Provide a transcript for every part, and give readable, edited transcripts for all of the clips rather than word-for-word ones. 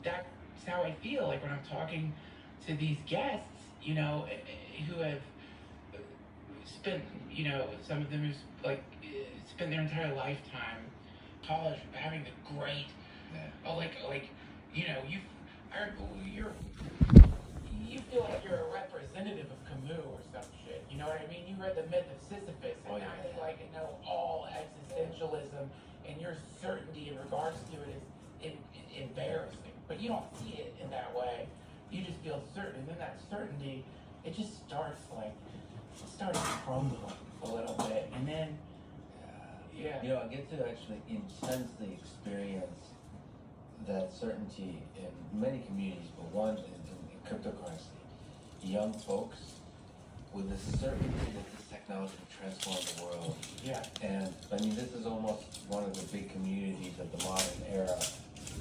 that's how I feel like when I'm talking to these guests, who have spent, some of them who's like spent their entire lifetime college having the great, like, you, you're, you feel like you're a representative of Camus or some shit. You know what I mean? You read the myth of Sisyphus, and now you like know all existentialism, and your certainty in regards to it is embarrassing. But you don't see it in that way. You just feel certain, and then that certainty, it just starts crumbling a little bit, and then yeah. You know, I get to actually intensely experience that certainty in many communities, but one in cryptocurrency. Young folks with the certainty that this technology will transform the world. Yeah. And I mean, this is almost one of the big communities of the modern era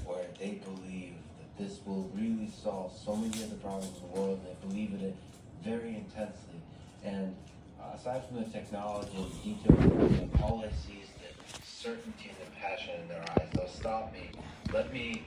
where they believe that this will really solve so many of the problems in the world. They believe in it very intensely. And aside from the technology and the details, all I see is the certainty and the passion in their eyes. They'll stop me. Let me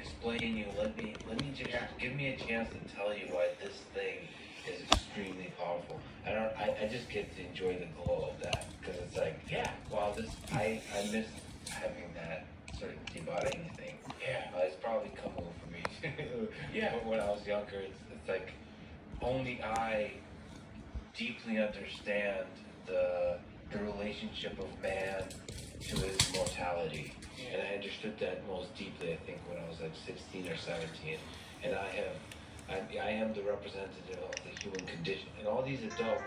explain you. Let me just give me a chance to tell you why this thing is extremely powerful. I just get to enjoy the glow of that because it's like, yeah, wow, I miss having that certainty about anything. Yeah. It's probably come over for me too. Yeah. When I was younger, it's like only I deeply understand the relationship of man to his mortality. And I understood that most deeply, I think, when I was like 16 or 17. And I am the representative of the human condition. And all these adults,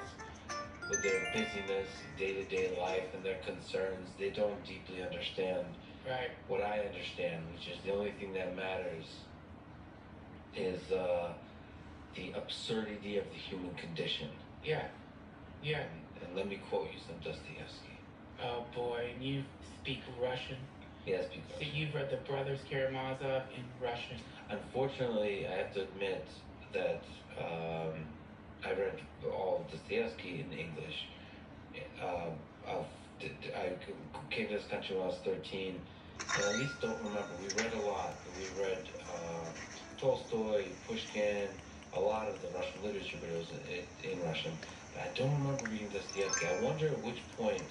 with their busyness, day-to-day life, and their concerns, they don't deeply understand what I understand, which is the only thing that matters is the absurdity of the human condition. Yeah. Yeah. And let me quote you some Dostoevsky. Oh boy, and you speak Russian? Yes, because so you've read the Brothers Karamazov in Russian? Unfortunately, I have to admit that I read all of Dostoevsky in English. I came to this country when I was 13, and I at least don't remember. We read a lot. We read Tolstoy, Pushkin, a lot of the Russian literature, but it was in Russian. But I don't remember reading Dostoevsky. I wonder at which point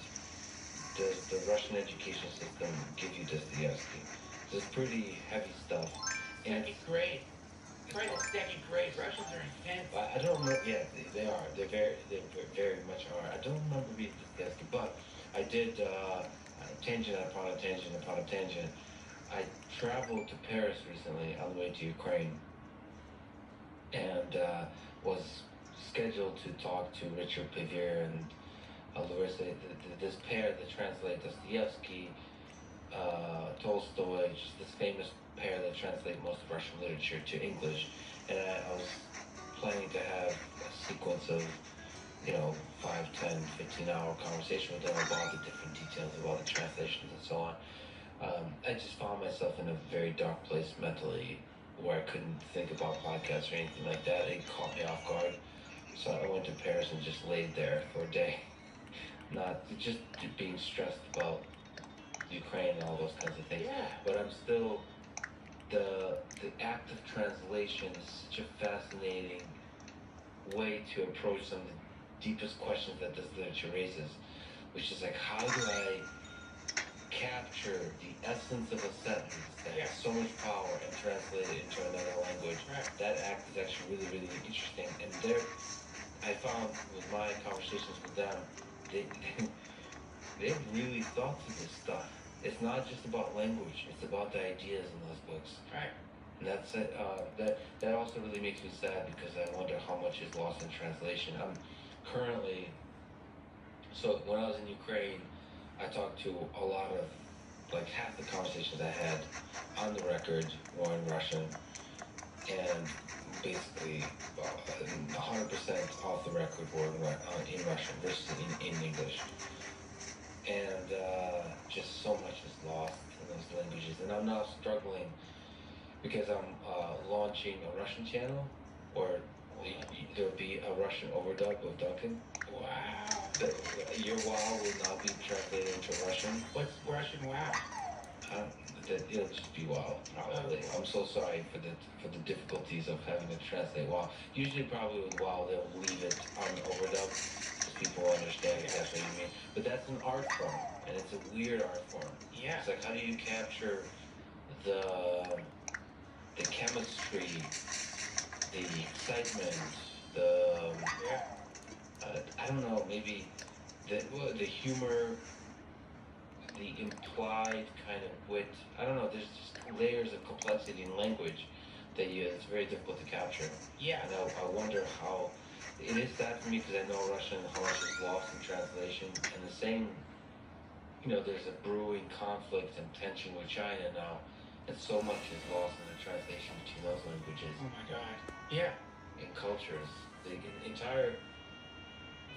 does the Russian education system give you Dostoevsky? It's pretty heavy stuff. Second grade. Second grade. Russians are intense. I don't remember. Yeah, they are. They very much are. I don't remember reading Dostoevsky, but I did. Tangent upon a tangent upon a tangent. I traveled to Paris recently on the way to Ukraine, and was scheduled to talk to Richard Pevier and Larissa, this pair that translate Dostoevsky, Tolstoy, just this famous pair that translate most of Russian literature to English. And I was planning to have a sequence of, 5, 10, 15-hour conversation with them about the different details of all the translations and so on. I just found myself in a very dark place mentally where I couldn't think about podcasts or anything like that. It caught me off guard. So I went to Paris and just laid there for a day. Not just being stressed about Ukraine and all those kinds of things. Yeah. But I'm still, the act of translation is such a fascinating way to approach some of the deepest questions that this literature raises, which is like, how do I capture the essence of a sentence that has so much power and translate it into another language? That act is actually really, really interesting. And I found with my conversations with them, they've really thought through this stuff. It's not just about language; it's about the ideas in those books. Right. And that's it. That also really makes me sad because I wonder how much is lost in translation. I'm currently. So when I was in Ukraine, I talked to a lot of, like half the conversations I had on the record were in Russian, and basically 100% off the record were in Russian versus in English. And just so much is lost in those languages. And I'm now struggling because I'm launching a Russian channel, or there'll be a Russian overdub of Duncan. Wow. Your WoW will now be translated into Russian. What's Russian WoW? It'll just be wild, probably. I'm so sorry for the difficulties of having to translate WoW. Usually, probably with WoW, they'll leave it on overdub because people understand exactly what you mean. But that's an art form, and it's a weird art form. Yeah. It's like, how do you capture the the chemistry, the excitement, the I don't know, maybe the humor, the implied kind of wit. I don't know. There's just layers of complexity in language that it's very difficult to capture. Yeah. And I wonder how it is sad for me because I know Russian how much is lost in translation, and the same. There's a brewing conflict and tension with China now, and so much is lost in the translation between those languages. Oh my God. Yeah. In cultures, the entire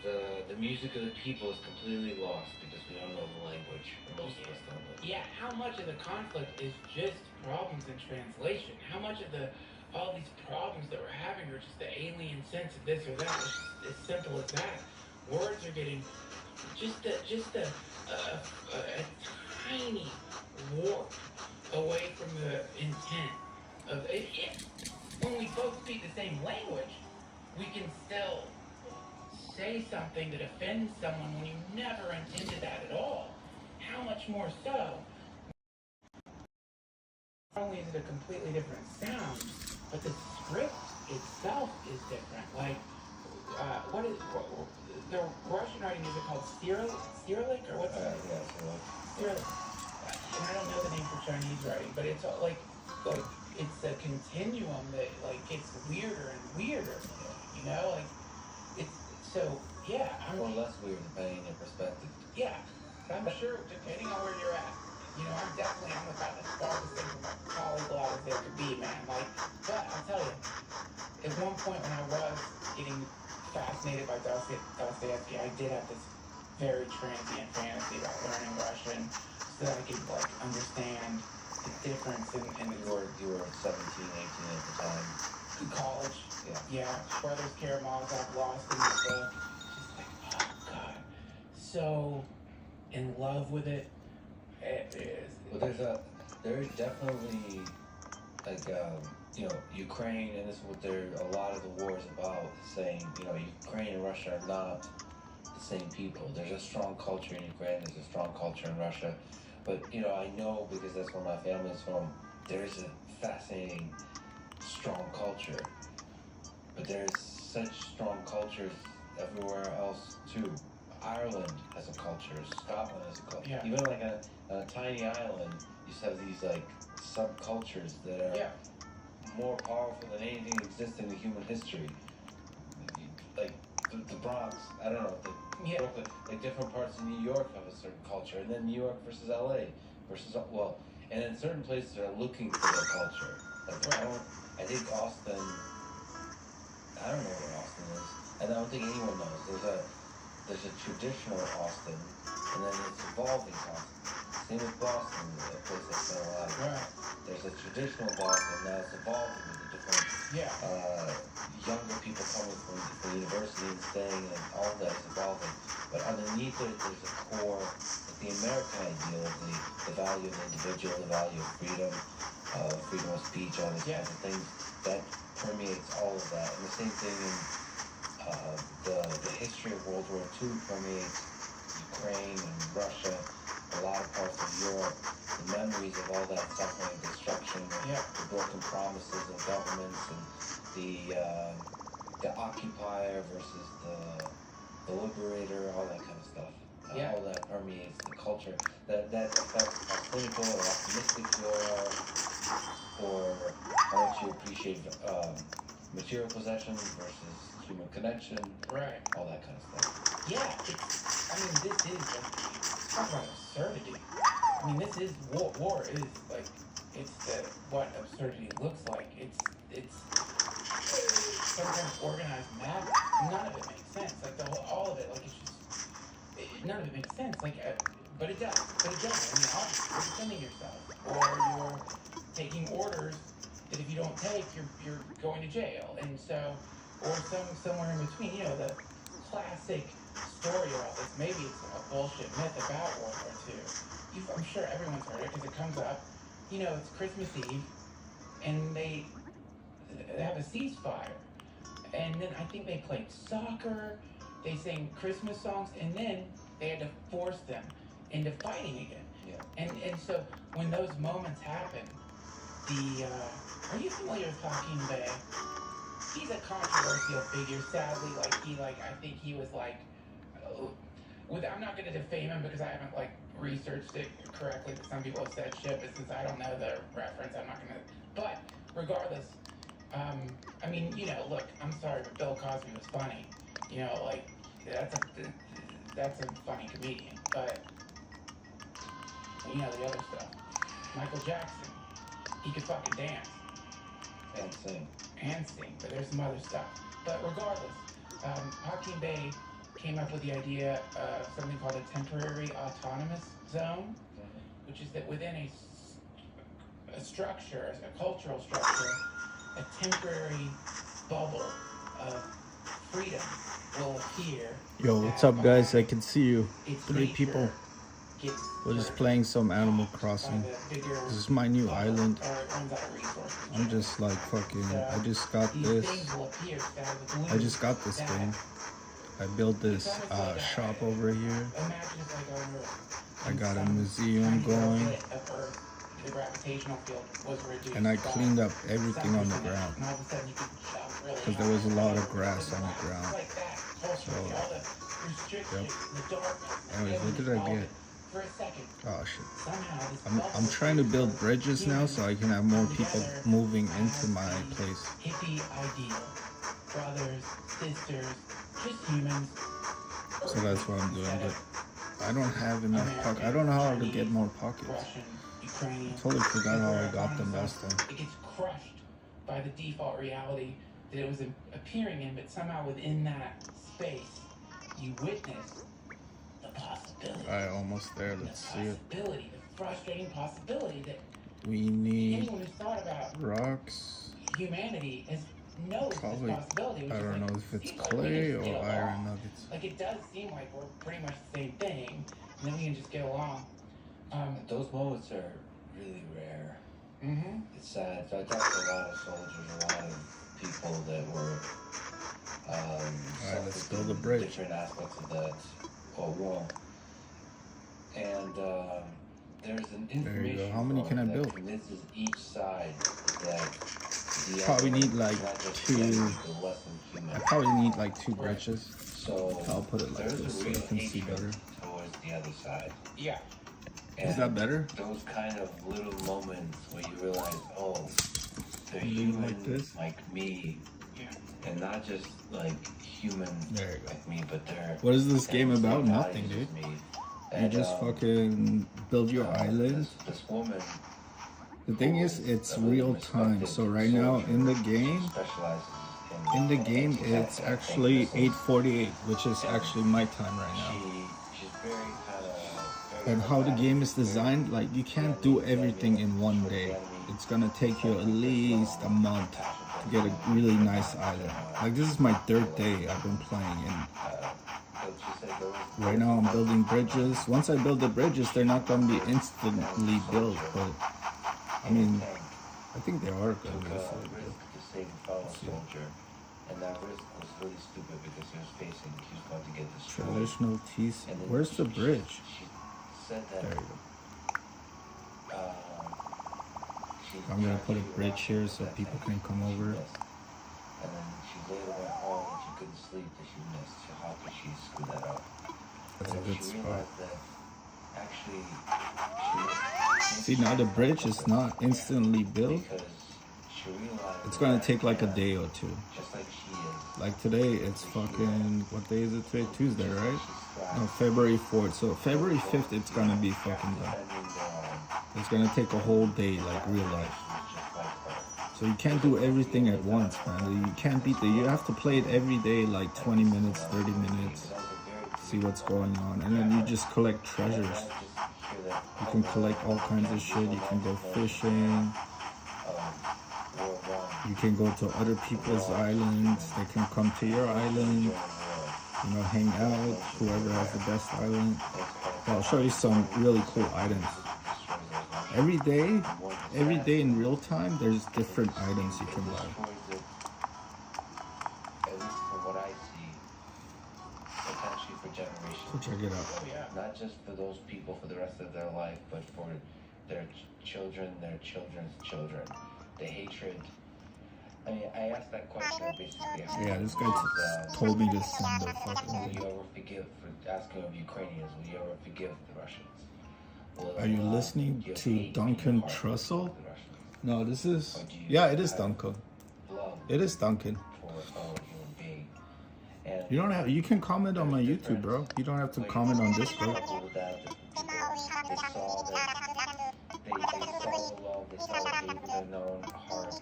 the music of the people is completely lost because we don't know the language. Or most of us don't know. Yeah, how much of the conflict is just problems in translation? How much of all these problems that we're having are just the alien sense of this or that? It's just as simple as that. Words are getting just a tiny warp away from the intent of it. When we both speak the same language, we can still say something that offends someone when you never intended that at all. How much more so? Not only is it a completely different sound, but the script itself is different. Like, the Russian writing, is it called Cyrillic or what's it? Yeah, Cyrillic. And I don't know the name for Chinese writing, but it's like it's a continuum that gets weirder and weirder. Like it's so yeah. or less weird depending on your perspective. Yeah, I'm sure depending on where you're at. I'm definitely about as far as thing from a polyglot as there could be, man. But I'll tell you, at one point when I was getting fascinated by Dostoevsky, I did have this very transient fantasy about learning Russian so that I could understand the difference in the You were 17, 18 at the time. college. Yeah. Brothers Karamazov, Lost in the book. Just oh God, so in love with it. It is. Well, there is definitely Ukraine, and this is what a lot of the war is about. Saying Ukraine and Russia are not the same people. There's a strong culture in Ukraine. There's a strong culture in Russia. But I know because that's where my family is from. There is a fascinating, strong culture. But there's such strong cultures everywhere else too. Ireland has a culture. Scotland has a culture. Yeah. Even on a tiny island, you just have these subcultures that are more powerful than anything that exists in the human history. Like the Bronx, I don't know. Brooklyn, different parts of New York have a certain culture, and then New York versus LA and then certain places are looking for their culture. I think Austin. I don't know where Austin is, and I don't think anyone knows. There's a traditional Austin, and then it's evolving Austin. Same with Boston, a place I spent a lot of time. Right. There's a traditional Boston, now it's evolving with the different younger people coming from university and staying, and all of that is evolving. But underneath it, there's a core, the American ideal of the value of the individual, the value of freedom of speech, all these kinds of things that permeates all of that. And the same thing in the history of World War II permeates Ukraine and Russia, a lot of parts of Europe, the memories of all that suffering and destruction, the broken promises of governments, and the occupier versus the liberator, all that kind of stuff. All that permeates the culture. That affects how cynical or optimistic you are, or how much you appreciate material possessions versus human connection. Right. All that kind of stuff. Yeah, this is talk about absurdity. This is war is what absurdity looks like. It's some kind of organized madness. None of it makes sense. All of it, none of it makes sense. But it does. Obviously, you're defending yourself, or you're taking orders that if you don't take, you're going to jail, and so, or somewhere in between. The classic story about this. Maybe it's a bullshit myth about World War II, I'm sure everyone's heard it because it comes up. You know, it's Christmas Eve, and they have a ceasefire, and then I think they played soccer, they sang Christmas songs, and then they had to force them into fighting again. Yeah. And so when those moments happen, are you familiar with Hakeem Bey? He's a controversial figure, sadly. I think he was I'm not going to defame him because I haven't researched it correctly. But some people have said shit, but since I don't know the reference, I'm not going to. But regardless, I mean, look, I'm sorry, but Bill Cosby was funny. That's a funny comedian. But the other stuff, Michael Jackson, he could fucking dance and sing, but there's some other stuff. But regardless, Hakeem Bey came up with the idea of something called a temporary autonomous zone, which is that within a structure, a cultural structure, a temporary bubble of freedom will appear. Yo, what's up, guys? I can see you. Its 3 nature people. gets We're just served playing some Animal by Crossing. the bigger This is my new bubble, island. or it runs out of resources. I'm just like fucking. I just got These this. things will appear that have a I glue just got this that- game. I built this shop over here. Imagine it's like on Earth. I got a Some museum tiny little going. bit of Earth, the gravitational field was reduced And I by cleaned up everything on the 7%, ground. and all of a sudden you could jump really Because there was a lot of grass on the high. ground. It's like that, culturally, So, all the restrictions, the darkness. Anyways, what did I get? For a second, Oh shit. somehow this I'm bubble trying to build bridges now so I can have more people together moving as into my the place. hippie ideal. Brothers, sisters, just humans. So that's what I'm doing. But I don't have enough pockets. I don't know how to get more pockets. Russian, Ukrainian. I totally forgot how I got them last time. It gets crushed by the default reality that it was appearing in, but somehow within that space, you witness the possibility. Alright, almost there. The Let's see it. possibility, the frustrating possibility that We need anyone who's thought about rocks. humanity knows Probably, this possibility. Which I is don't like, know if it's seems like we clay can or just get iron along. nuggets. Like it does seem like we're pretty much the same thing, and then we can just get along. Those moments are really rare. Mm-hmm. It's sad. So I talked to a lot of soldiers, a lot of people that were Alright, let's suffered build a in bridge. different aspects of that war. And there's an There you go. information How many can I that build? convinces each side that the Probably other need, like, is not just 2 less than human. I probably need like 2 bridges. So I'll put it like there's this a so real you can see hatred better. towards the other side. Yeah. Is that better? Those kind of little moments where you realize, oh, they're Leave human like this? like me, Yeah. and not just like human There you go. like me, but they're. What is this they game have the about? same Nothing, values dude. as me. You And, just fucking build your island. This woman. The thing is, who it's a really real time. respected So right now in the soldier game, specializes in the game it's exact actually thing. 8:48, which is actually my time right now. She's very kind of. And how the game is designed, like you can't do everything in one day. It's gonna take you at least a month to get a really nice island. Like this is my 3rd day I've been playing, and right now I'm building bridges. Once I build the bridges, they're not gonna be instantly built, but I mean, I think they are gonna be risk instantly built. to save a fellow soldier, and that risk was really stupid because he was going to get destroyed. Traditional teas. And then Where's the bridge? She said that. There you go. She I'm gonna put a tried to bridge here so that people thing. can come She over. missed. And then she later went home and she couldn't sleep because she missed. So how could she screw that up? That's a And good she spot. realized that actually she See, now the bridge is not instantly built. because she realized It's gonna that, take like a day or 2. just like she is. Like today, it's fucking, what day is it today? Tuesday, right? She's No, February 4th. So February 5th, it's gonna be fucking done. It's gonna take a whole day, like real life. So you can't do everything at once, man. You can't beat you have to play it every day, like 20 minutes, 30 minutes, see what's going on. And then you just collect treasures. You can collect all kinds of shit. You can go fishing. You can go to other people's islands. They can come to your island. You know, hang out. Whoever has the best island. I'll show you some really cool items. Every day in real time, there's different items you can buy. At least from what I see, potentially for generations. So check it out. Oh yeah. Not just for those people for the rest of their life, but for their children, their children's children. The hatred. I mean, I asked that question basically. Yeah, this guy told me to send the Will fucking. you ever forgive for asking of Ukrainians? Will you ever forgive the Russians? Are you listening do you to hate Duncan in your heart Trussell? for the Russians? No, this is. Or do you Yeah, it is have Duncan. love It is Duncan. for a fellow human being? And You don't have. You can comment on my YouTube, bro. You don't have to comment on this, bro. They saw that they saw the love, they saw the hate in their own heart,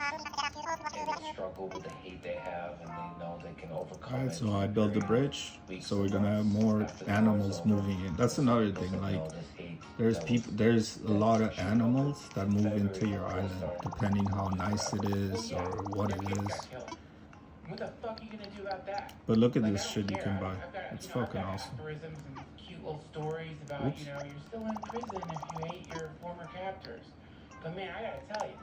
and they struggle with the hate they have, and they know they can overcome Alright, it. so I built the bridge, so we're gonna have more animals moving in. That's another thing. Like, there's a lot of animals that move into your island, depending how nice it is or what it is. What the fuck are you gonna do about that? But look at Like, this I don't shit you care. can buy. I've got, It's you know, I've fucking got awesome. aphorisms and cute little stories about, Oops. you know, you're still in prison if you hate your former captors. But man, I gotta tell you,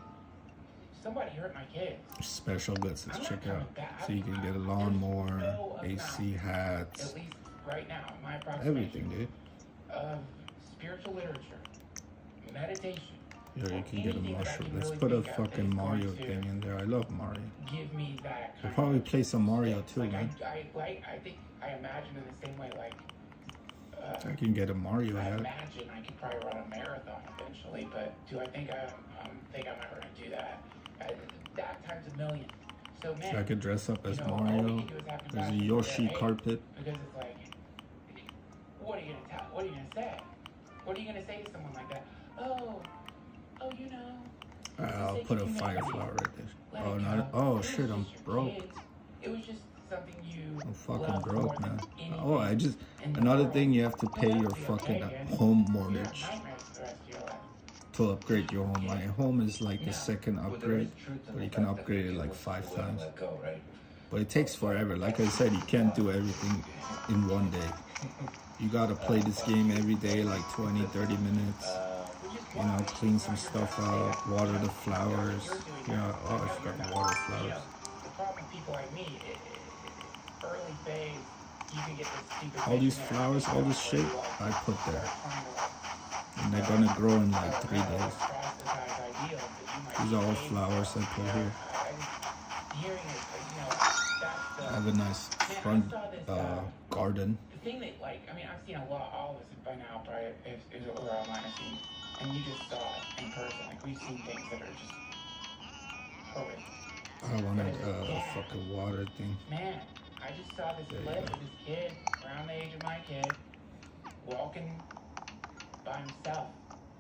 somebody hurt my kids. Special goods, let's I'm check not out. coming back. So you can get a lawnmower, AC hats, At least right now, my approximation everything, dude. of spiritual literature, meditation. Yeah, you can get a anything that I mushroom. can Let's really put a think of that fucking is Mario going to thing in there. I love Mario. Give me that We'll kind probably of play some Mario too, like, man. I think I imagine in the same way, like, I can get a Mario I hat. imagine I could probably run a marathon eventually, but do I think I'm ever gonna do that? That times a million. So man, So I could dress up as you know, all we Mario. can do is have There's a compassion for Yoshi their hate, carpet. because it's like, what are you gonna tell? What are you gonna say? What are you gonna say to someone like that? Oh, you know. I'll put a fire flower right there. let Oh, it not. go. Oh It was shit, I'm just your broke. kids. It was just something you I'm fucking loved more broke, than man. anything Oh, I just. in the Another world. thing, you have to You'll pay never your be fucking okay again. home You mortgage have nightmares for the rest of your life. to upgrade your home. My home is like the Yeah. second But there upgrade, is truth in but the you can fact that upgrade it people like will 5 let times. go, right? But it takes forever. Like I said, you can't do everything in one day. You gotta play this game every day, like 20, 30 minutes. You know, clean some stuff out, water the flowers. Yeah, oh, I forgot to water You flowers. know, the problem with people like me, early phase, you can get this stupid. All these missionary flowers, all this shit, I put there. And they're gonna grow in like 3 days. These are all flowers I put here. Hearing it, you know, that's I have a nice front garden. the thing that, like, I mean, I've seen a lot, all of us by now, probably, if it was online, I've seen, and you just saw it in person. Like, we've seen things that are just horrific. I wanted a fucking water thing. Man, I just saw this There you clip go. of this kid, around the age of my kid, walking by himself.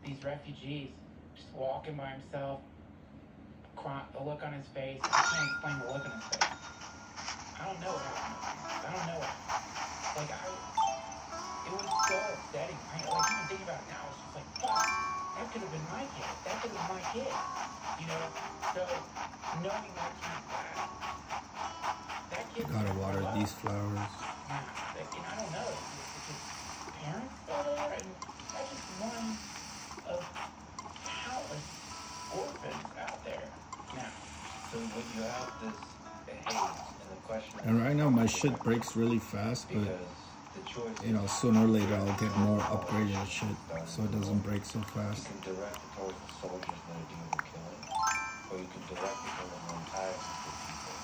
These refugees, just walking by himself, the look on his face. I can't explain the look on his face. I don't know what happened. I don't know what happened. Like, it was so upsetting. Like, even thinking about it now, it's just like, fuck, that could have been my kid. That could have been my kid. You know? So, knowing that kind of that kid. Gotta water these flowers. Yeah, like, and I don't know. It's his parents still there, and that's just one of countless orphans out there now. So when you have this hate, and the question And is, right now my shit breaks really fast, but because the choice you know, sooner or later I'll get more upgraded shit so it doesn't break so you fast. can direct it towards the soldiers that are doing the killing, or you can direct it towards the entire group of people.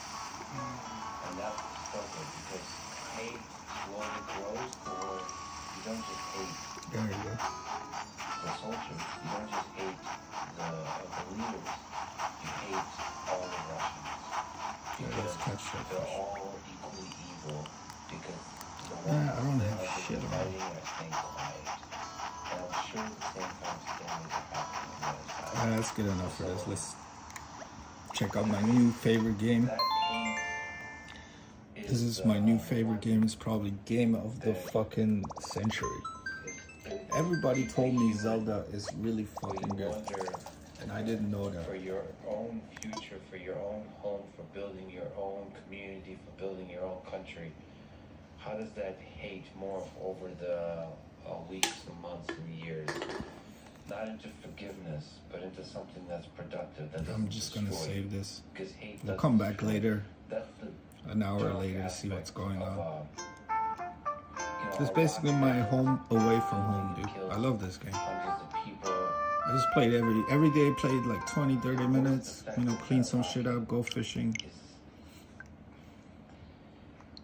And that's the struggle, because hate slowly grows, or you don't just hate There you go. the soldiers, you don't just hate the leaders, you hate all the Russians. Yeah, let's catch that They're fish. all equally evil, because the Yeah, ones I don't that have are shit on. fighting are staying quiet. And I'm sure the same kind of stories are happening on the other side. Yeah, that's good enough for this. Let's check out my new favorite game. That hate This is my new favorite game. It's probably game of the fucking century. Everybody told me Zelda is really fucking You good, wonder and I didn't know for that. your own future, for your own home, for building your own community, for building your own country. How does that hate morph over the weeks and months and years, not into forgiveness, but into something that's productive. That I'm just gonna save this. Because hate. We'll come back later, That's the an hour dark later, to see what's aspect going of, on. you know, This is I basically watched my it. home away from home, dude. I love this game. Hundreds of people. I just played every day, played like 20, 30 minutes, you know, clean some shit up, go fishing.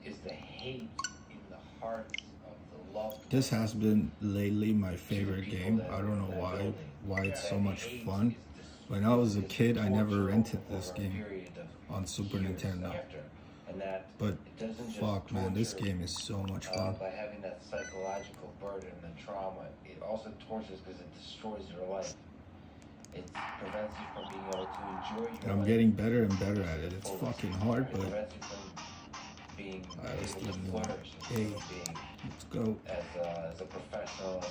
Is the hate in the hearts of the loved This has been lately my favorite game. I don't know why it's so much fun. When I was a kid, I never rented this game on Super Nintendo. But fuck, man, this game is so much fun. By having that psychological burden and trauma, it also tortures because it destroys your life. It prevents you from being able to enjoy your I'm life. getting better and better at it. It's fucking hard, It but prevents you from being let's able to do more. flourish, Hey, being let's go. as a professional,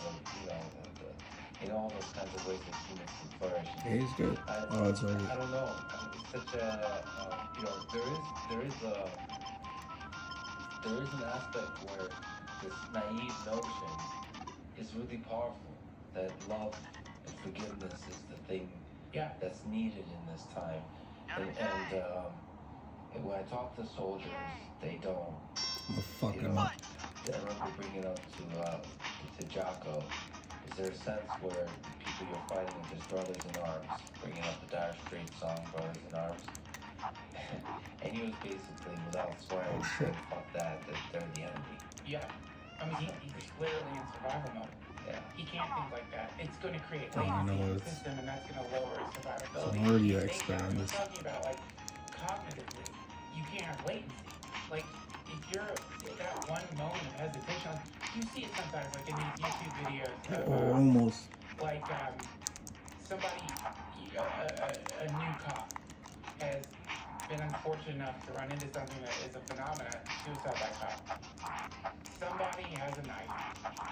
in all those kinds of ways that humans can flourish. Hey, it's good. Oh, it's already. I don't know. It's such a there is an aspect where this naive notion is really powerful. That love and forgiveness is the thing Yeah. that's needed in this time. And when I talk to soldiers, they don't. I'm fuck him up. I remember bringing up to Jocko. Is there a sense where the people you're fighting with is brothers in arms, bringing up the Dire Straits song "Brothers in Arms"? And he was basically, without swearing, saying, "Fuck that, they're the enemy." Yeah. I mean, he's clearly in survival mode. Yeah. He can't think like that. It's going to create Oh, I know latency in the it's- system, and that's going to lower his survivability. So I'm already an Think expert about on it. this. We're talking about, like, cognitively, you can't have latency. Like, if you're that one moment of hesitation, like, you see it sometimes, like in these YouTube videos of, Oh, almost. like, somebody, a new cop has been unfortunate enough to run into something that is a phenomenon, suicide by cop. Somebody has a knife,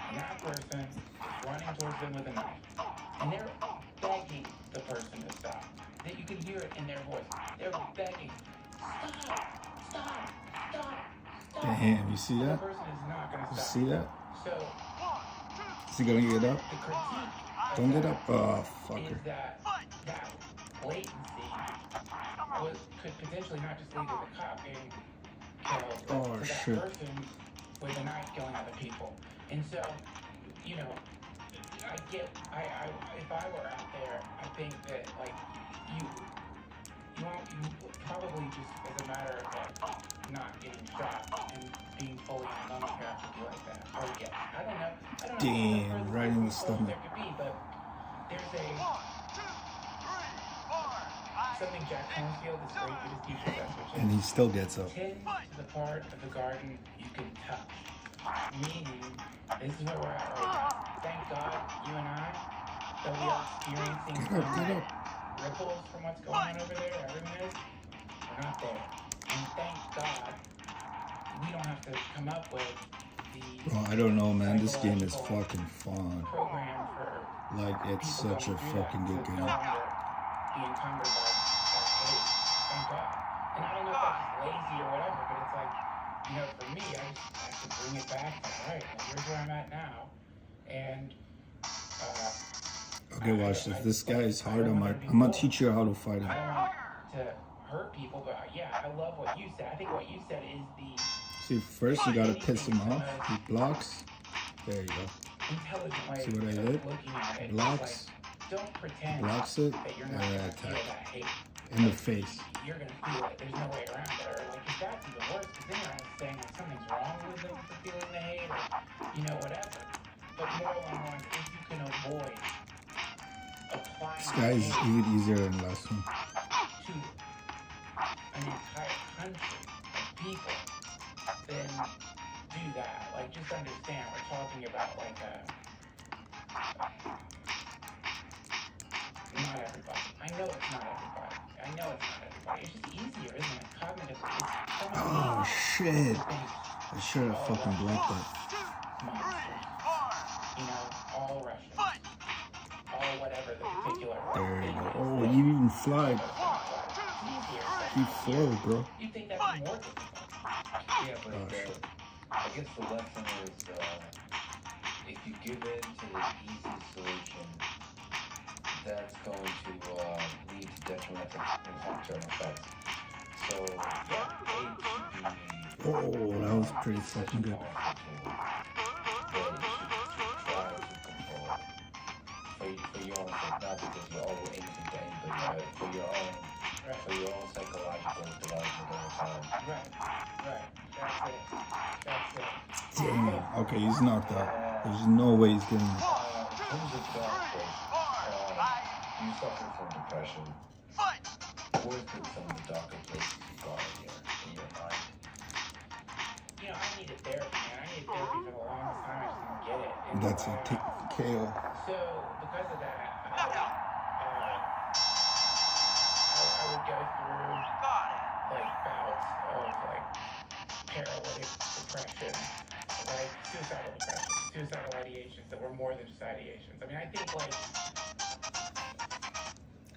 and that person is running towards them with a knife, and they're begging the person to stop. That you can hear it in their voice. They're begging, stop, stop, stop, stop. Damn, you see The that? person is not going to You stop. see that? So, Is he gonna get up? the critique of Don't get that up. Oh, is fucker. that latency could potentially not just lead to the cop getting killed, but Oh, to that shit. person with a knife killing other people. And so, you know, if I were out there, I think that, like, you probably just as a matter of, like, not getting shot and being fully in the moment, you have to do like that. Or, yeah, I don't know. Damn, right in the Close stomach. there could be, but there's something Jack Cornfield is great for his teachers, which And is he still gets up. tend to the part of the garden you can touch. Meaning, this is where we're at right now. Thank God, you and I, though we are experiencing Get up, get some up. ripples from what's going on over there, everyone is, we're not there. And thank God, we don't have to come up with the Bro, I don't know, man. This game is fucking fun. program for Like, it's people such a going through fucking that good to game. no longer be encumbered by hate. Thank God. And I don't know if that's just lazy or whatever, but it's like, you know, for me, I just have to bring it back. All right, well, here's where I'm at now. And, Okay, watch this. This guy is hard. I'm gonna teach you how to fight him. I don't want to hurt people, but yeah, I love what you said. I think what you said is the See, first you gotta piss him off. He blocks. There you go. intelligent way See what I of did? looking at it. Blocks. Like, don't pretend Blocks it. that you're not And going to feel attack. that hate. In the face. You're going to feel it. There's no way around it. Or, like, if that's even worse, because then you're saying like something's wrong with them for feeling the hate, or, you know, whatever. But more along the lines, if you can avoid applying This guy is hate easier than the last one. to an entire country of people, then do that. Like, just understand, we're talking about, like, not everybody. I know it's not everybody. I know it's not everybody. It's just easier, isn't it? Cognitively, it's so much Oh, easier shit. to think I should have fucking blocked that. monsters. You know, all Russians. All whatever the particular There you thing go. is. Oh, you even fly. It's easier. He flew, bro. You think that'd be more difficult? Yeah, but Oh, shit. I guess the lesson is if you give in to the easy solution, that's going to lead to detrimental long-term effects. So, HB. Oh, that was pretty fucking good. For your own sake, not because you owe anything to anybody, but for your own psychological development over time. Right. That's it. Damn. Okay, he's knocked out. There's no way he's getting it. In terms of doctors, you suffer from depression. Where's some of the darker places you've gone in your mind? You know, I needed therapy, man. I needed therapy for the longest time. I just didn't get it. And, That's a KO. So, because of that, I would go through, like, bouts of, like, paralytic depression, like, suicidal depression, suicidal ideations that were more than just ideations. I mean, I think, like...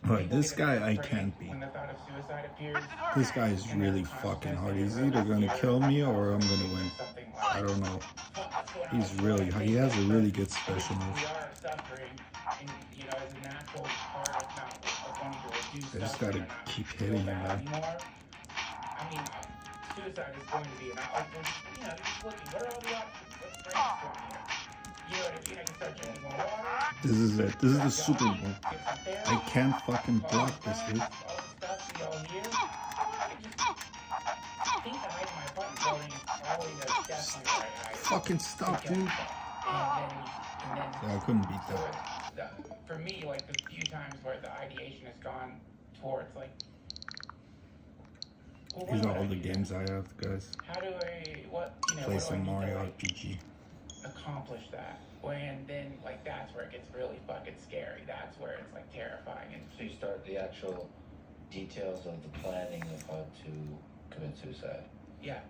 Alright, this guy I can't beat. When the thought of suicide appears... This guy is really fucking hard. He's either gonna kill me or I'm gonna win. I don't know. He's really hard. He has a really good special move. We are suffering, and, you know, as a natural part of wanting to reduce I just suffering gotta and not keep feel hitting him, bad man. anymore. I mean, suicide is going to be, and like, you know, just looking, what are all the options? What's brainstorm here? You know what I mean? I can start drinking more water. This is it. This is the super move. Get some therapy. I can't fucking block this, dude. All the stuff we all hear. I think the height of my apartment building is probably definitely the right height. Fucking stop, dude. And then Yeah, I couldn't beat so that. for me, like the few times where the ideation has gone towards like, well, These what are do all I the do? games I have, guys. How do I Play what do I some need to, Mario like, RPG. accomplish that? When then like that's where it gets really fucking scary. That's where it's like terrifying. And So you start the actual details of the planning of how to commit suicide. yeah,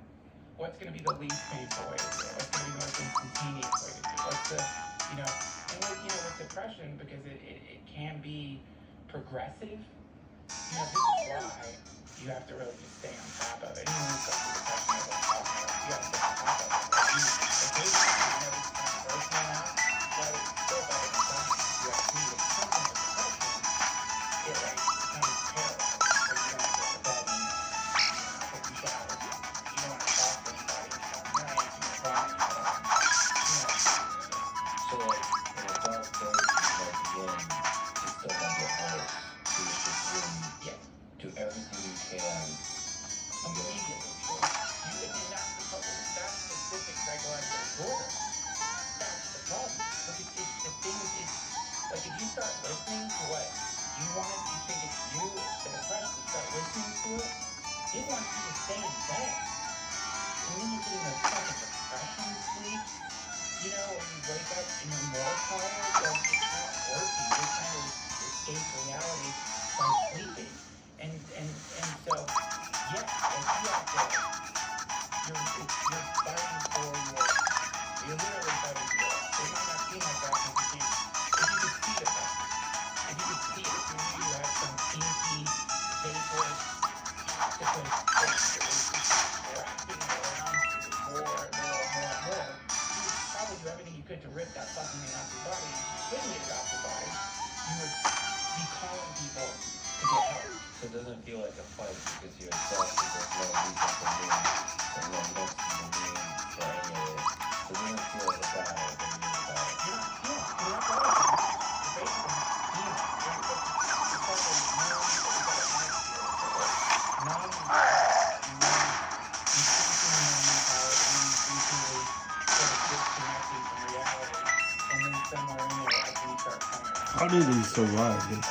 what's gonna be the least painful way to do it? What's gonna be the most instantaneous way to do it? What's the and with depression, because it can be progressive. You know, this is why you have to really just stay on top of it. Anyone who's got depression, you have to stay on top of it. Occasionally, you know, it's kind of bursting out, but it's still better than something. You have to with something with depression, it like becomes paralyzed. So you don't get to bed and take some showers. You don't want to talk to anybody. You don't know anything about it. So like in a dark place, like again, you still don't get hurt. So you just really do everything you can. Immediately. And that's the problem. That's specific psychological disorder. That's the problem. But the thing is, like, if you start listening to what you want, you think it's you, it's the depression, you start listening to it, it wants you to stay in bed. And then you're getting those fucking depression sleep, you know, when you wake up and you're more tired, like, it's not working. You're trying to escape reality by sleeping. And so, yeah, like, you have to, you're fighting for you're literally fighting for it. It might not seem like that because you can't, if you could see it, if you could see it, if you knew you had some inky, vaporous octopus fish that was just wrapping around you more and more and more and more, you would probably do everything you could to rip that fucking thing off your body. If you couldn't get it off your body, you would be calling people to get help. So it doesn't feel like a fight because you're exhausted. There's no reason for me. And then you don't see the need for any of it. So it doesn't feel like a battle when you're in a battle. You're not battling. You're basically being it's like a numb, increasingly sort of disconnecting from reality, and then somewhere in there, like, when you start coming around. How did he survive this?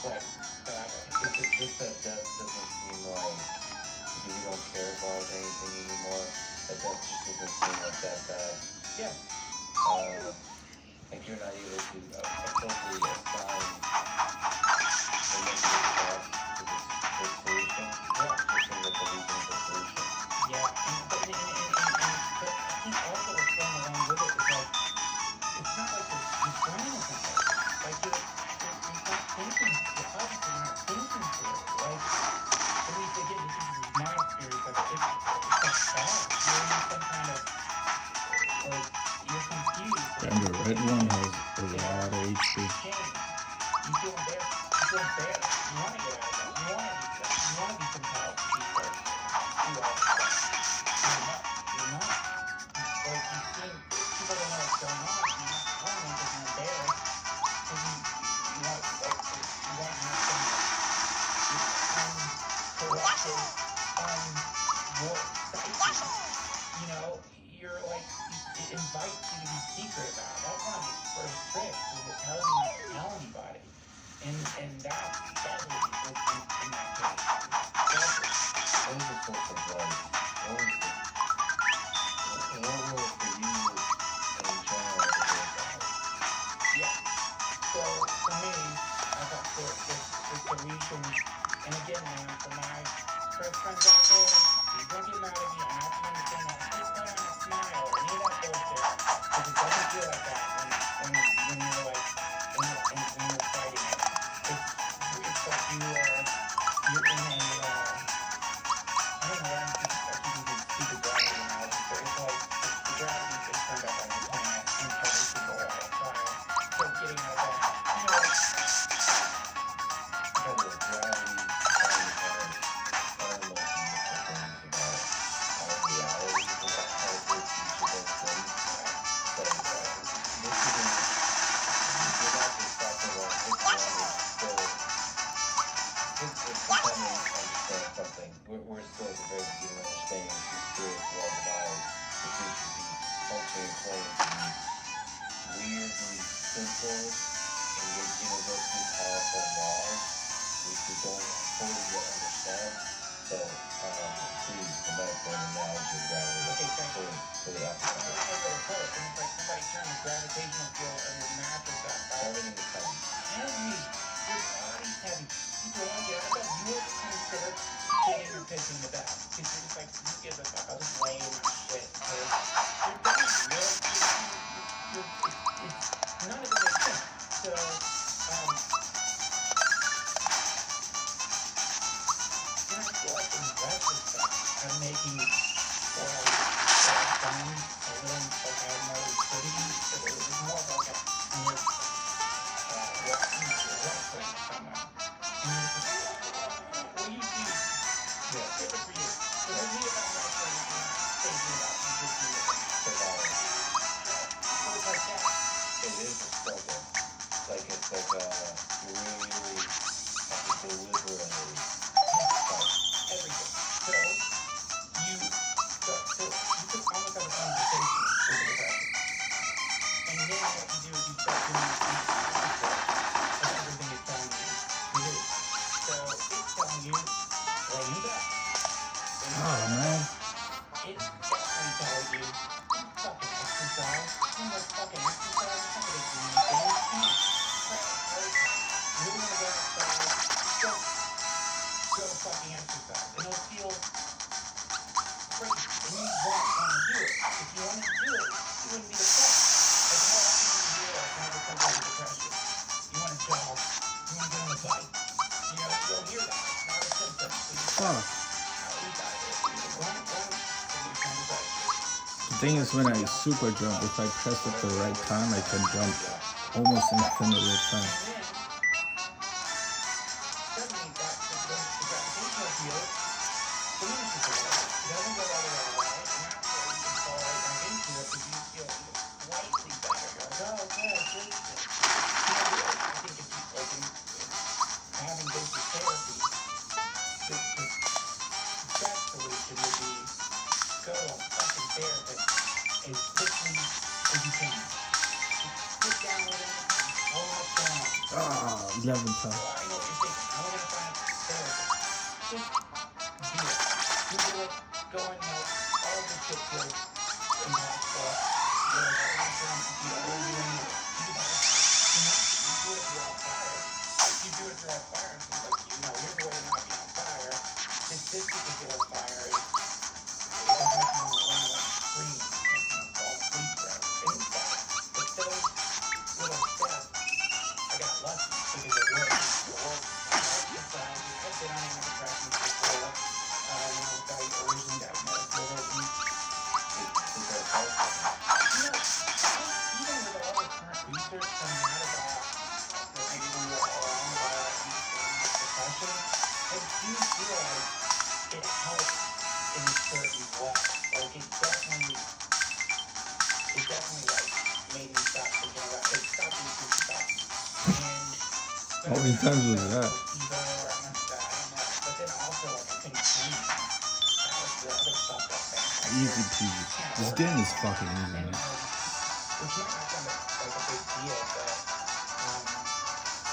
But It's that death doesn't seem like, because you don't care about anything anymore, that death just doesn't seem like that bad. yeah, Like you're not able to appropriately assign the negative thoughts to the solution. yeah, Just think that the reason is the solution. yeah. But I think also what's going along with it is like, it's not like your brain isn't there. Like you're not thinking. You're obviously not thinking clearly. Like at least again, this is my experience of it. It's like bad. You're in some kind of like you're confused. And the red one has a lot of HP. Shame. You feel embarrassed. You feel bad. You want to get out of that. You want to be sick. You want to be compelled to be sick. Do all this stuff. You're not. You're not. Like you seem people don't know what's going on. You're not telling them because you're embarrassed. Because you want like you want to have some uncorrected, more psyche. You know, you're like it invites you to be secret about it. That's one of its first tricks is it tells you not to tell anybody. And that's deadly in that case. Deadly. What is the source of life? What will for you in general be about? Yeah. So for me, I thought the solution, and again, man, for my first friends out there, please don't get mad at me. I'm not trying to say that. Please put on a smile or any of that bullshit. Because it doesn't feel like that when you're like, when you're fighting it. It's like you're in a, I don't know, I keep using stupid gravity analogy, but it's like the gravity's been turned up on your planet in every single way. So getting out of that, you know, Because of gravity, I don't know if you know things about our reality, about how it works each of those things. So, this isn't, you're not just talking about this language, so it's becoming understand something. We're still at the very beginning of understanding the spirit world of ours, which we should be functioning according to these weirdly simple and yet universally powerful laws, which we don't fully yet understand. So, please, the metaphor and analogy of gravity Okay, thank you. fully I applicable. don't know what it's called, and it's like somebody turned the gravitational field of your mattress up. Everything is heavy. Heavy. Your body's heavy. You don't want to get out of bed. You would consider shitting or pissing the bed. Because you're just like, who gives a fuck? I'll just lay in my shit. So you're done. It's none of it makes sense. So, you're not like in retrospect, I'm making fun, a little like I had more liquidity. It was more of like a walking or wrestling with someone. And you're just like, what do you do? Yeah. Good for you. So for me about wrestling, you're not thinking about you just do it. Survival. So it's like that. It is a struggle. It's like you really have to deliberately fight. Everything. So you could almost have a conversation with the person. And then what you do is you start doing of everything it's telling you to do. So it's telling you, lay in bed. Oh man. It's definitely telling you, fucking exercise. You know, fucking exercise. It's not gonna do anything. Come on. Pray. You really wanna go outside? Go fucking exercise. And it'll feel great. And you want to do it. If you wanted to do it, you wouldn't be depressed. Like how often do you hear like one of the symptoms of depression? You want to jog. You want to get on a bike. You know, you'll hear that. It's not a symptom. So you Fuck. at least I did. Run, so you find a bike. The thing is, when I super jump, if I press it the right time, I can jump almost infinitely of time. And then, suddenly that the gravitational field diminishes a little. It doesn't go all the way away, and that's where you can fall right back into it because you feel slightly better. You're like, oh, good, good. You know, really, I think if you, like, having basic therapy, the best solution would be go to a fucking therapist as quickly as you can. Just sit down with him and tell him what's going on. 11 times. I know what you're you ever do any, think about it. You do it if you're on fire. You do it if you're on fire, and she's like, here's the way to not be on fire. This particular fire is making you run and scream, making you fall asleep forever. And in fact, with those little steps, I got lucky because it worked. It worked. I exercised. I've been on antidepressants before. I originally diagnosed with it. And even with all the current research coming out about that maybe we were all wrong about depression, I do feel like it helps in a certain way. Like it definitely like made me stop thinking about it. It stopped me from stuff. How many times was that? But then also like I think pain. That was the other stuff that Easy peasy. This game is fucking easy, man. Which might not sound like a big deal, but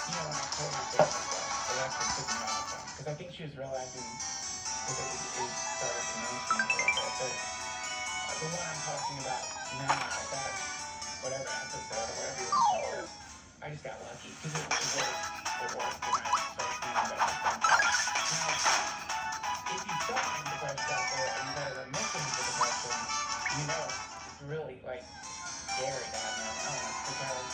when I told my therapist that, it actually took me off them. Because I think she was realizing that it started to mention a little bit. But the one I'm talking about now, that whatever episode or whatever you want to call it, I just got lucky because it worked. It worked, and I started thinking about myself. Now, if you start having depression out there and you've had a remission for depression, it's really like scary to have mental illness because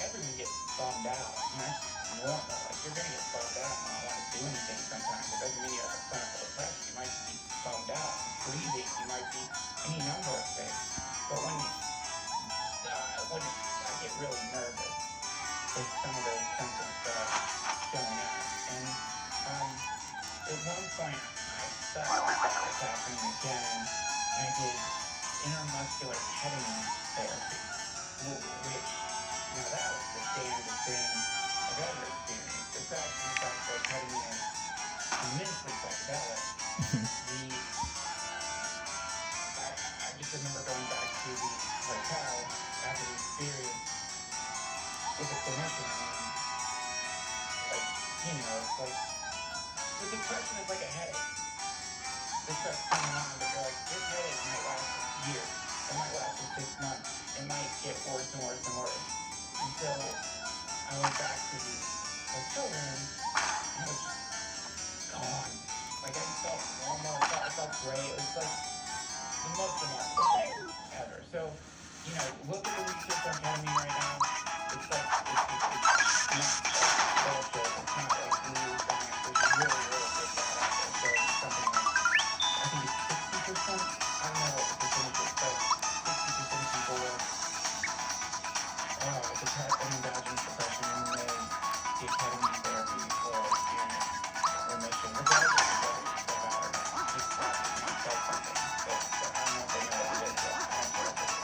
everyone gets bummed out, and that's normal. Like you're gonna get bummed out and not want to do anything sometimes. It doesn't mean you have a clinical depression. You might be bummed out, grieving. You might be any number of things. But when I get really nervous if some of those symptoms start showing up. And at one point I thought that was happening again, and I did intramuscular ketamine therapy, which, that was the damnedest thing I've ever experienced. Aside from the fact that ketamine is immensely psychedelic, I just remember going back to the hotel after the experience with a clinician, and it's like the depression is like a headache. It starts coming on, but you're like, this headache might last for years. It might last for 6 months. It might get worse and worse and worse. Until I went back to the hotel room, and I was just gone. Like I just felt normal. I felt great. It was like the most remarkable thing ever. So, look at the research on ketamine right now. It's like, it's not bullshit. It's not like new science. There's really, really good data out there showing something like, I think it's 60%. I don't know what the percentage is, but 60% of people with endogenous depression and they get ketamine therapy for experience remission, regardless of whether it's still bad or not. Just said something. But I don't know if they know what it is, but I don't care if it's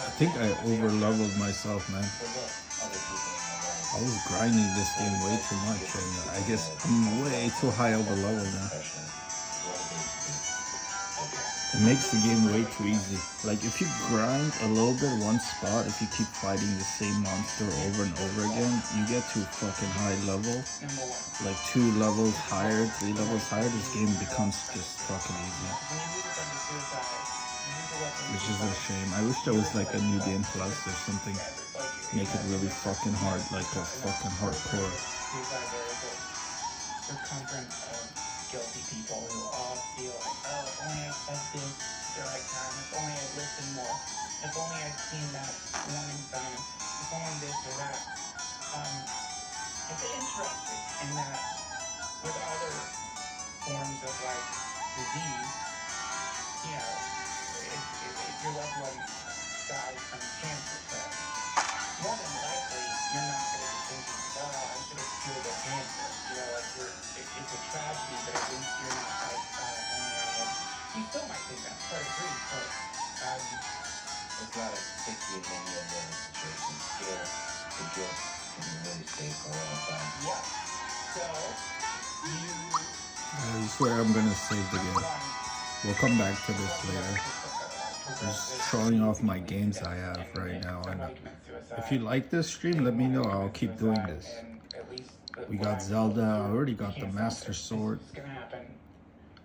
I think I over-leveled myself, man. I was grinding this game way too much, and I guess I'm way too high over level now. It makes the game way too easy. Like, if you grind a little bit one spot, if you keep fighting the same monster over and over again, you get to a fucking high level. Like 2 levels higher, 3 levels higher, this game becomes just fucking easy. Which is a shame. I wish there was like a New Game Plus or something. Make it really fucking hard, like a fucking hardcore. Circumference of guilty people who all feel like, oh, if only I said this the right time, if only I listened more, if only I'd seen that warning sign, if only this or that. It's interesting in that with other forms of like disease, if your loved one dies from cancer, more than likely you're not going to be thinking, oh, I should have cured their cancer. It's a tragedy, but at least you're not like, only I had. You still might think that's part of grief, but it's not a sticky in many of those situations. Still, the guilt can be really stay for a long time. Yeah. So I swear I'm gonna save the game. We'll come back to this later. Just showing off my games I have right now. And if you like this stream, let me know. I'll keep doing this. We got Zelda. I already got the Master Sword.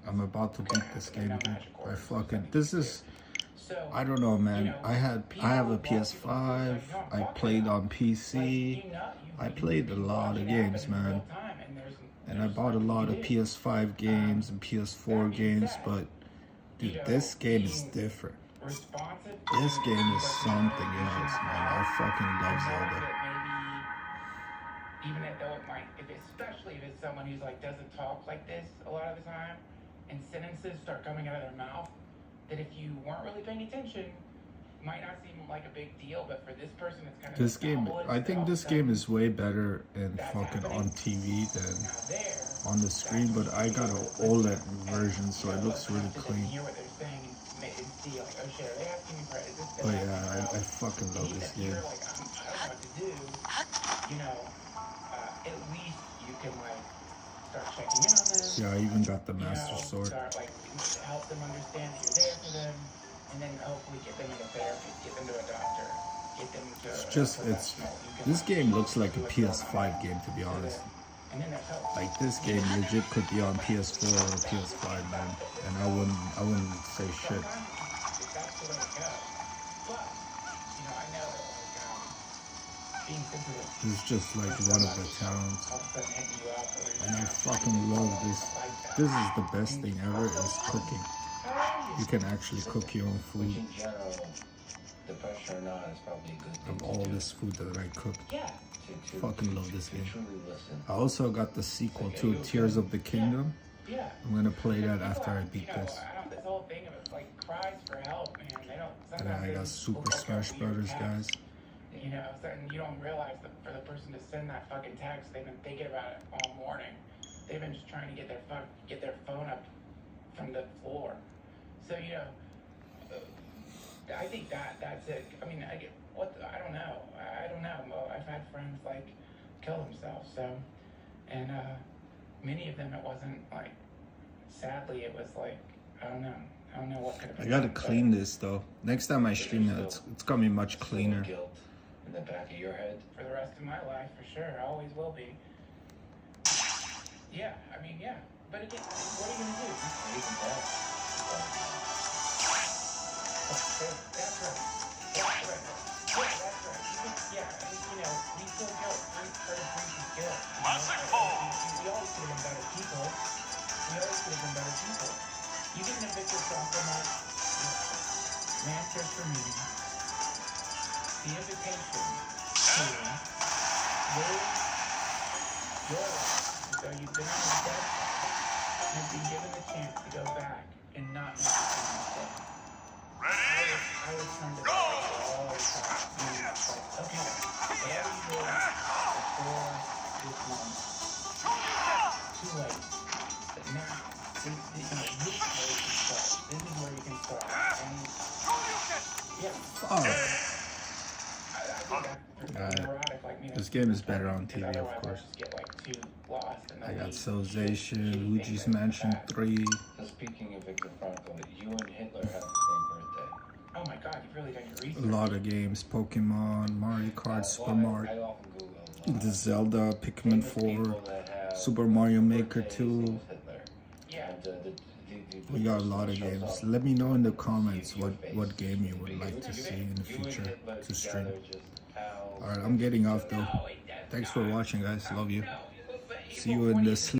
I'm about to beat this game, dude. This is, I don't know, man. I have a PS5. I played on PC. I played a lot of games, man. And I bought a lot of PS5 games and PS4 games, but dude, this game is different. This game is something else, man. I fucking love Zelda. Even though it might, especially if it's someone who's like doesn't talk like this a lot of the time, and sentences start coming out of their mouth, that if you weren't really paying attention, might not seem like a big deal, but for this person, it's kind of this game. I think this game is way better in fucking on TV than on the screen. But I got an OLED version, so it looks really clean. But yeah, I fucking love this game. At least you can like start checking in on them. Yeah, I even got the Master Sword. Start like help them understand that you're there for them, and then hopefully get them into therapy, get them to a doctor, get them to. It's just this game looks like a PS5 game, to be honest. Like this game legit could be on PS4 or PS5, man, and I wouldn't say shit. It's just like one of the towns, and I fucking love this. This is the best thing ever, is cooking. You can actually cook your own food. Of all this food that I cook. Fucking love this game. I also got the sequel to Tears of the Kingdom. I'm gonna play that after I beat this. And then I got Super Smash Brothers, guys. You know, you don't realize that for the person to send that fucking text, they've been thinking about it all morning. They've been just trying to get their phone up from the floor. So you know, I think that's it. I mean, I don't know. I've had friends like kill themselves. So, and many of them, it wasn't like. Sadly, it was like I don't know what could have been. I gotta clean this though. Next time I stream it, it's gonna be much cleaner. In the back of your head for the rest of my life, for sure. I always will be. Yeah, I mean, yeah. But again, what are you gonna do? You can tell. That's right. Yeah, I mean, you know, we feel guilt. Brings guilt. Classic ball. We always could have been better people. You didn't evict yourself from that Manchester meeting. The invitation to live your life as though you've been on the death side and been given the chance to go back and not make the same mistake. I was trying to all the time. Like, okay, whatever you did before this moment, too late. But now, this is where you can start. And, yeah. This game is better on TV, of course. I got Civilization, Luigi's Mansion 3. So speaking of Viktor Frankl, you and Hitler have the same birthday. Oh my god, you've really done your research. A lot of games, Pokemon, Mario Kart, Super Mario, the Zelda, Pikmin 4, Super Mario Maker 2. We got a lot of games. Let me know in the comments what game you would like to see in the future to stream. Alright, I'm getting off though. Thanks for watching, guys. Love you. See you in the